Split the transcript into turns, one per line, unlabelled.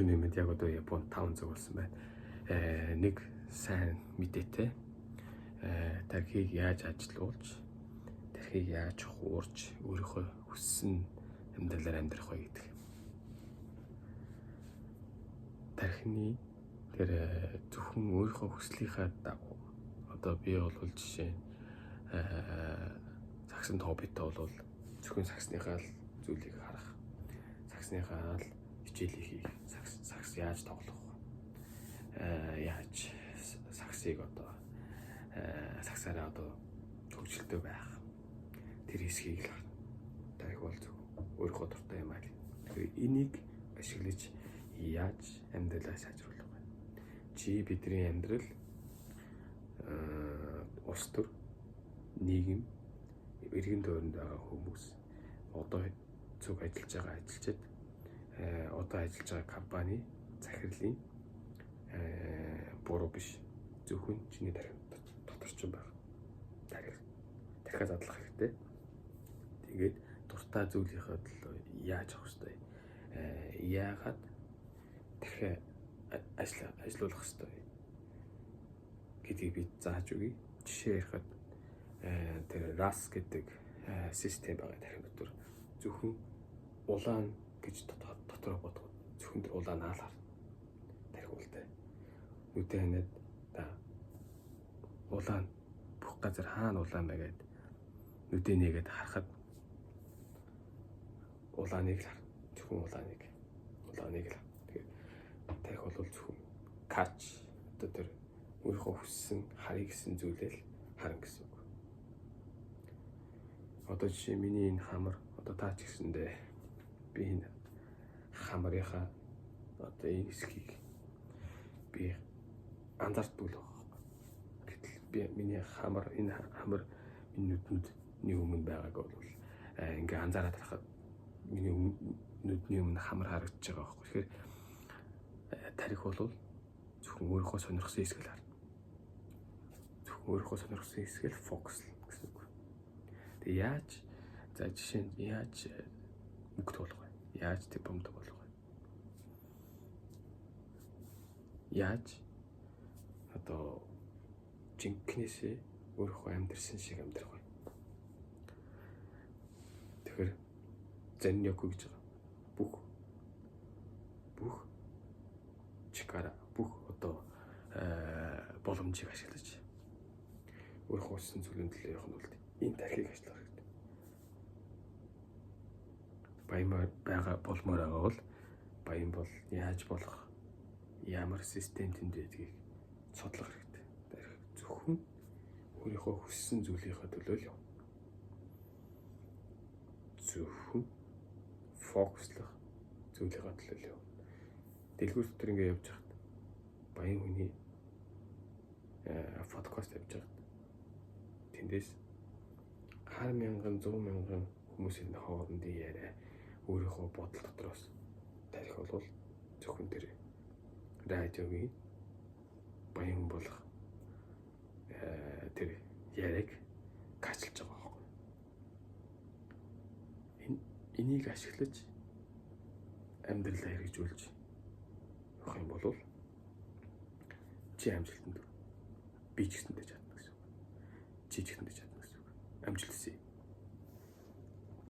Нэмэд яг одоо Японд 5 цаг болсон байна. Нэг сайн мэдээтэй. Тархийг яаж ажилуулж, тархийг яаж хуурж, өөрийнхөө хүссэн амьдралаар амьдрах вэ гэдэг. Тархины тэр зөвхөн өөрийнхөө хүслийнхаа дагуу одоо би бол жишээ сагсан хоббитой бол зөвхөн сагсныхаа зүйлийг харах, сагсныхаа хичээлийг хийх, сагс яаж тоглох, яаж сагсыг одоо сагсаараа одоо хөгжилтэй байх, тэр хэсгийг л харна. Тарих бол зөв өөрийнхөө дуртай юм аа. Тэгэхээр энийг ашиглаж яаж амьдралаа сайжруулах вэ? Чи бидний амьдрал улс төр, нийгэм, иргэн тойронд байгаа хүмүүс одоо зөв ажиллаж байгаа ажилчид, одоо ажиллаж байгаа компани, захирлын буруу биш, зөвхөн чиний доторчин байх. Тархиа задлах хэрэгтэй. Тэгээд дуртай зүйлийнхээ төлөө яаж авах ёстой? Яагаад тархиа ажиллуулах ёстой гэдгийг би зааж өгье. Жишээ ярихад тэр RAS гэдэг систем байгаа тархин дотор. Зөвхөн улаан гэж дотороо бодгоо. Зөвхөн тэр улаан хаалгаар тархи үлдээ. Нүдэн ханаад та улаан бүх газар хаана улаан байгаад нүдэн нэгээд харахад улааныг л хар. Зөвхөн улааныг л хар. Тэгээд тархи бол зөвхөн catch одоо тэр өөрийнхөө хүссэн харъя гэсэн зүйлээ л харна гэсэн үг. Одоо жишээ миний энэ хамар одоо таач гэсэндээ би энэ хамарынхаа одоо энэ хэсгийг би анзаардгүй л байгаа. Гэтэл би миний хамар миний нүдний өмнө байгааг бол ингээ анзаараад харахад миний нүдний өмнө хамар харагдаж байгаа байхгүй. Тэгэхээр тарих бол зөвхөн өөрийнхөө сонирхсан хэсгийг харна. Зөвхөн өөрийнхөө сонирхсан хэсгийг фокус гэсэн үг. Тэг яаж за жишээ нь яаж мөнгө болох вэ? Яаж дипломтой болох вэ? Яаж одоо жинкнээсээ өөрийнхөө амьдрсан шиг амьдрах вэ? Тэгэхээр зэньёко гэж байгаа. Бүх чикара бүх одоо боломжийг ашиглаж өөрийнхөө хүссэн зүйлийн төлөө явах нь бол энэ тархийг ажиллах хэрэгтэй. Баян болмоор байгаа бол баян бол яаж болох, ямар систем тэнд байдгийг судлах хэрэгтэй. Тарих зөвхөн өөрийнхөө хүссэн зүйлийнхээ төлөө л явна. Зөвхөн фокуслах зүйлийнхээ төлөө л явна. Дэлгүүр дотор ингэ явж байхад баян хүний подкаст явж байхад тэндээс 10,000 100,000 хүмүүсийн хоорондын яриа өөрийнхөө бодол дотроос тарих бол зөвхөн тэр радиогийн баян болох тэр яриаг качилж байгаа байхгүй. Энийг ашиглаж амьдралаа хэрэгжүүлж явах юм бол чи амжилтанд хүрнэ. Би ч гэсэндээ чадна гэсэн үг. Чи ч гэсэндээ чадна гэсэн үг. Амжилт хүсье.